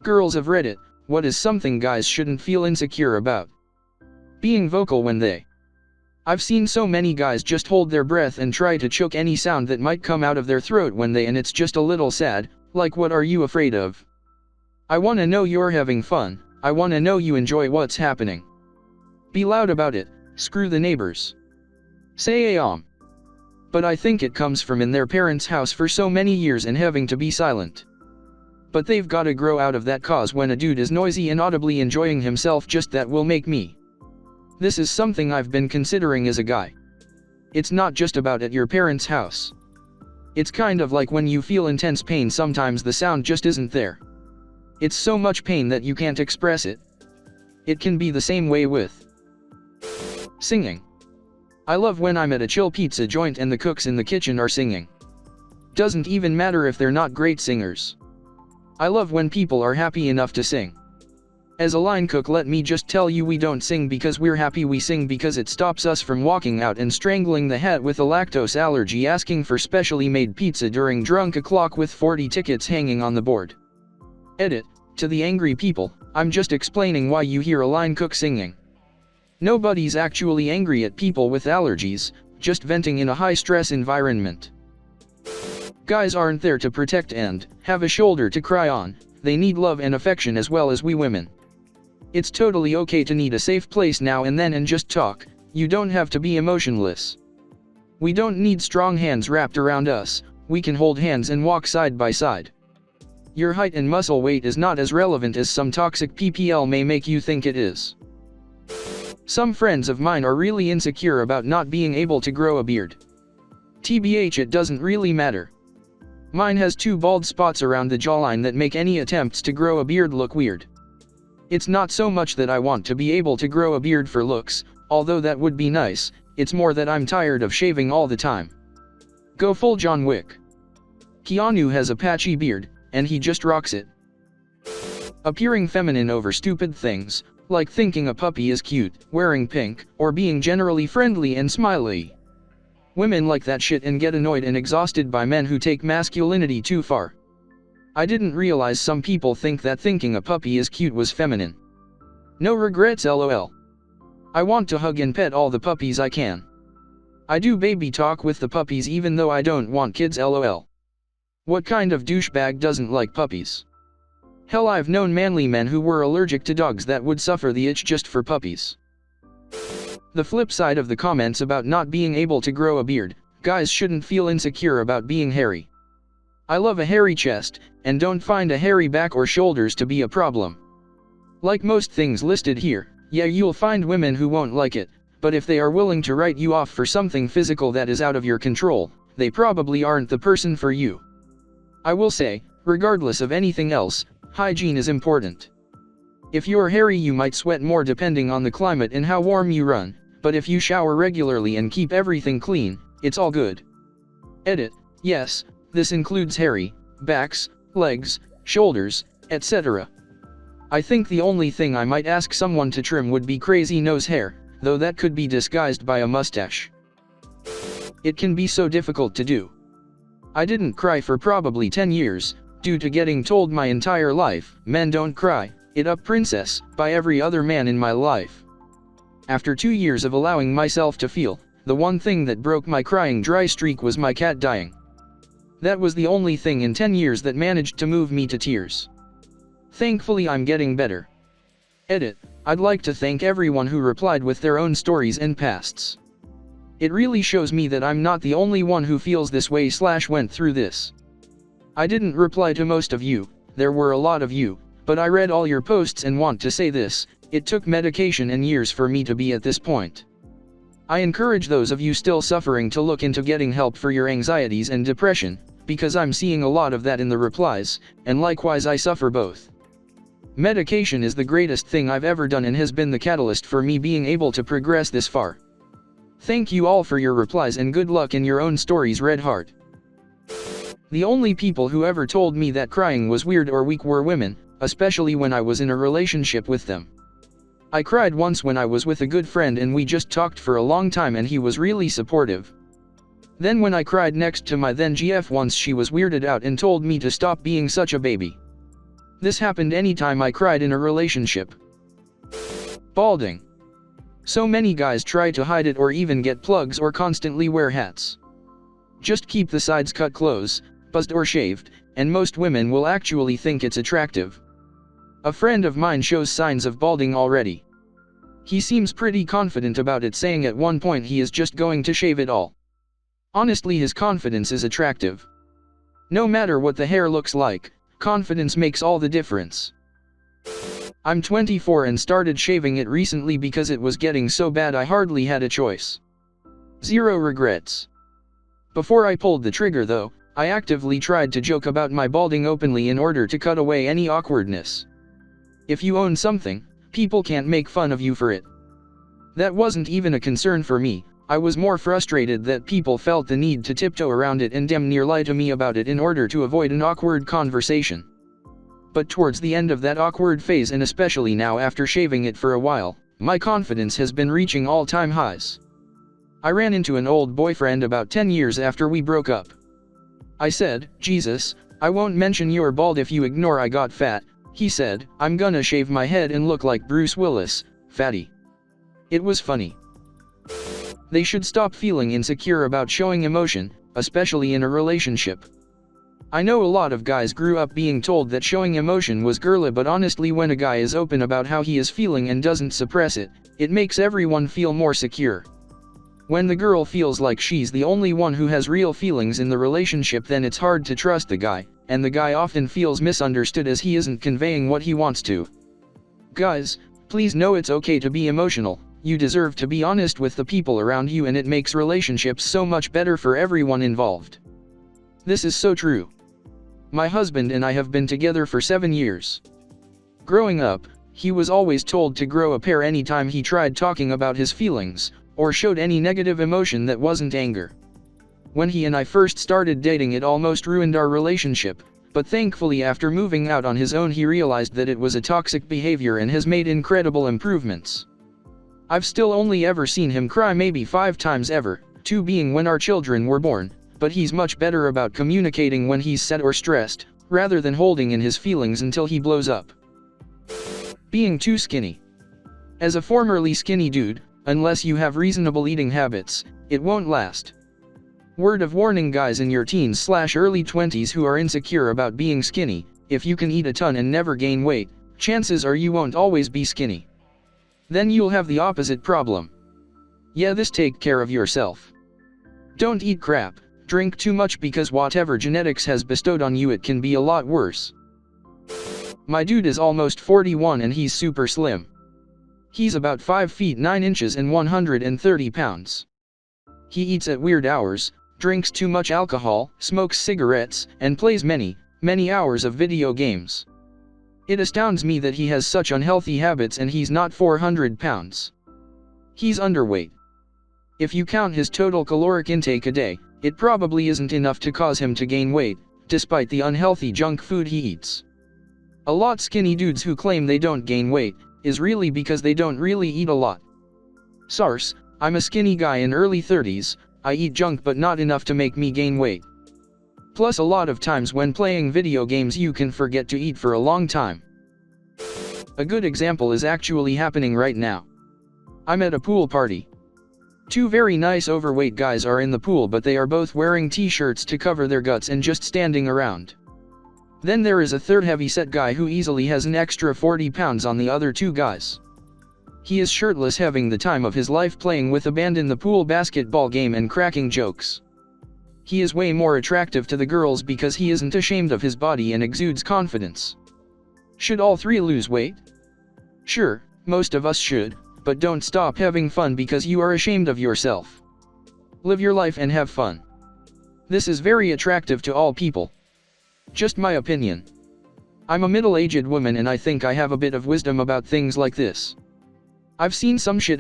Girls of Reddit, what is something guys shouldn't feel insecure about? Being vocal when they. I've seen so many guys just hold their breath and try to choke any sound that might come out of their throat when they, and it's just a little sad, like what are you afraid of? I wanna know you're having fun, I wanna know you enjoy what's happening. Be loud about it, screw the neighbors. Say But I think it comes from in their parents' house for so many years and having to be silent. But they've gotta grow out of that, cause when a dude is noisy and audibly enjoying himself, just that will make me. This is something I've been considering as a guy. It's not just about at your parents' house. It's kind of like when you feel intense pain, sometimes the sound just isn't there. It's so much pain that you can't express it. It can be the same way with singing. I love when I'm at a chill pizza joint and the cooks in the kitchen are singing. Doesn't even matter if they're not great singers. I love when people are happy enough to sing. As a line cook, let me just tell you, we don't sing because we're happy, we sing because it stops us from walking out and strangling the hat with a lactose allergy asking for specially made pizza during drunk o'clock with 40 tickets hanging on the board. Edit. To the angry people, I'm just explaining why you hear a line cook singing. Nobody's actually angry at people with allergies, just venting in a high-stress environment. Guys aren't there to protect and have a shoulder to cry on, they need love and affection as well as we women. It's totally okay to need a safe place now and then and just talk, you don't have to be emotionless. We don't need strong hands wrapped around us, we can hold hands and walk side by side. Your height and muscle weight is not as relevant as some toxic PPL may make you think it is. Some friends of mine are really insecure about not being able to grow a beard. TBH, it doesn't really matter. Mine has 2 bald spots around the jawline that make any attempts to grow a beard look weird. It's not so much that I want to be able to grow a beard for looks, although that would be nice, it's more that I'm tired of shaving all the time. Go full John Wick. Keanu has a patchy beard, and he just rocks it. Appearing feminine over stupid things, like thinking a puppy is cute, wearing pink, or being generally friendly and smiley. Women like that shit and get annoyed and exhausted by men who take masculinity too far. I didn't realize some people think that thinking a puppy is cute was feminine. No regrets, lol. I want to hug and pet all the puppies I can. I do baby talk with the puppies even though I don't want kids, lol. What kind of douchebag doesn't like puppies? Hell, I've known manly men who were allergic to dogs that would suffer the itch just for puppies. The flip side of the comments about not being able to grow a beard, guys shouldn't feel insecure about being hairy. I love a hairy chest, and don't find a hairy back or shoulders to be a problem. Like most things listed here, yeah, you'll find women who won't like it, but if they are willing to write you off for something physical that is out of your control, they probably aren't the person for you. I will say, regardless of anything else, hygiene is important. If you're hairy, you might sweat more depending on the climate and how warm you run, but if you shower regularly and keep everything clean, it's all good. Edit. Yes, this includes hairy backs, legs, shoulders, etc. I think the only thing I might ask someone to trim would be crazy nose hair, though that could be disguised by a mustache. It can be so difficult to do. I didn't cry for probably 10 years, due to getting told my entire life, "Men don't cry, it up princess," by every other man in my life. After 2 years of allowing myself to feel, the one thing that broke my crying dry streak was my cat dying. That was the only thing in 10 years that managed to move me to tears. Thankfully I'm getting better. Edit. I'd like to thank everyone who replied with their own stories and pasts. It really shows me that I'm not the only one who feels this way / went through this. I didn't reply to most of you, there were a lot of you, but I read all your posts and want to say this, it took medication and years for me to be at this point. I encourage those of you still suffering to look into getting help for your anxieties and depression, because I'm seeing a lot of that in the replies, and likewise I suffer both. Medication is the greatest thing I've ever done and has been the catalyst for me being able to progress this far. Thank you all for your replies and good luck in your own stories, Red Heart. The only people who ever told me that crying was weird or weak were women, especially when I was in a relationship with them. I cried once when I was with a good friend and we just talked for a long time and he was really supportive. Then when I cried next to my then GF once, she was weirded out and told me to stop being such a baby. This happened anytime I cried in a relationship. Balding. So many guys try to hide it or even get plugs or constantly wear hats. Just keep the sides cut close, buzzed or shaved, and most women will actually think it's attractive. A friend of mine shows signs of balding already. He seems pretty confident about it, saying at one point he is just going to shave it all. Honestly, his confidence is attractive. No matter what the hair looks like, confidence makes all the difference. I'm 24 and started shaving it recently because it was getting so bad I hardly had a choice. Zero regrets. Before I pulled the trigger though, I actively tried to joke about my balding openly in order to cut away any awkwardness. If you own something, people can't make fun of you for it. That wasn't even a concern for me. I was more frustrated that people felt the need to tiptoe around it and damn near lie to me about it in order to avoid an awkward conversation. But towards the end of that awkward phase, and especially now after shaving it for a while, my confidence has been reaching all-time highs. I ran into an old boyfriend about 10 years after we broke up. I said, "Jesus, I won't mention you're bald if you ignore I got fat." He said, "I'm gonna shave my head and look like Bruce Willis, fatty." It was funny. They should stop feeling insecure about showing emotion, especially in a relationship. I know a lot of guys grew up being told that showing emotion was girly, but honestly, when a guy is open about how he is feeling and doesn't suppress it, it makes everyone feel more secure. When the girl feels like she's the only one who has real feelings in the relationship, then it's hard to trust the guy, and the guy often feels misunderstood as he isn't conveying what he wants to. Guys, please know it's okay to be emotional. You deserve to be honest with the people around you, and it makes relationships so much better for everyone involved. This is so true. My husband and I have been together for 7 years. Growing up, he was always told to grow a pair anytime he tried talking about his feelings, or showed any negative emotion that wasn't anger. When he and I first started dating, it almost ruined our relationship, but thankfully after moving out on his own he realized that it was a toxic behavior and has made incredible improvements. I've still only ever seen him cry maybe 5 times ever, 2 being when our children were born, but he's much better about communicating when he's sad or stressed, rather than holding in his feelings until he blows up. Being too skinny. As a formerly skinny dude, unless you have reasonable eating habits, it won't last. Word of warning, guys in your teens/early 20s who are insecure about being skinny: if you can eat a ton and never gain weight, chances are you won't always be skinny. Then you'll have the opposite problem. Yeah, this take care of yourself. Don't eat crap, drink too much, because whatever genetics has bestowed on you, it can be a lot worse. My dude is almost 41 and he's super slim. He's about 5 feet 9 inches and 130 pounds. He eats at weird hours, drinks too much alcohol, smokes cigarettes, and plays many, many hours of video games. It astounds me that he has such unhealthy habits and he's not 400 pounds. He's underweight. If you count his total caloric intake a day, it probably isn't enough to cause him to gain weight, despite the unhealthy junk food he eats. A lot skinny dudes who claim they don't gain weight is really because they don't really eat a lot. Sars, I'm a skinny guy in early 30s, I eat junk but not enough to make me gain weight. Plus a lot of times when playing video games you can forget to eat for a long time. A good example is actually happening right now. I'm at a pool party. 2 very nice overweight guys are in the pool, but they are both wearing t-shirts to cover their guts and just standing around. Then there is a third heavy-set guy who easily has an extra 40 pounds on the other 2 guys. He is shirtless, having the time of his life playing with abandon the pool basketball game and cracking jokes. He is way more attractive to the girls because he isn't ashamed of his body and exudes confidence. Should all 3 lose weight? Sure, most of us should, but don't stop having fun because you are ashamed of yourself. Live your life and have fun. This is very attractive to all people. Just my opinion. I'm a middle-aged woman and I think I have a bit of wisdom about things like this. I've seen some shit,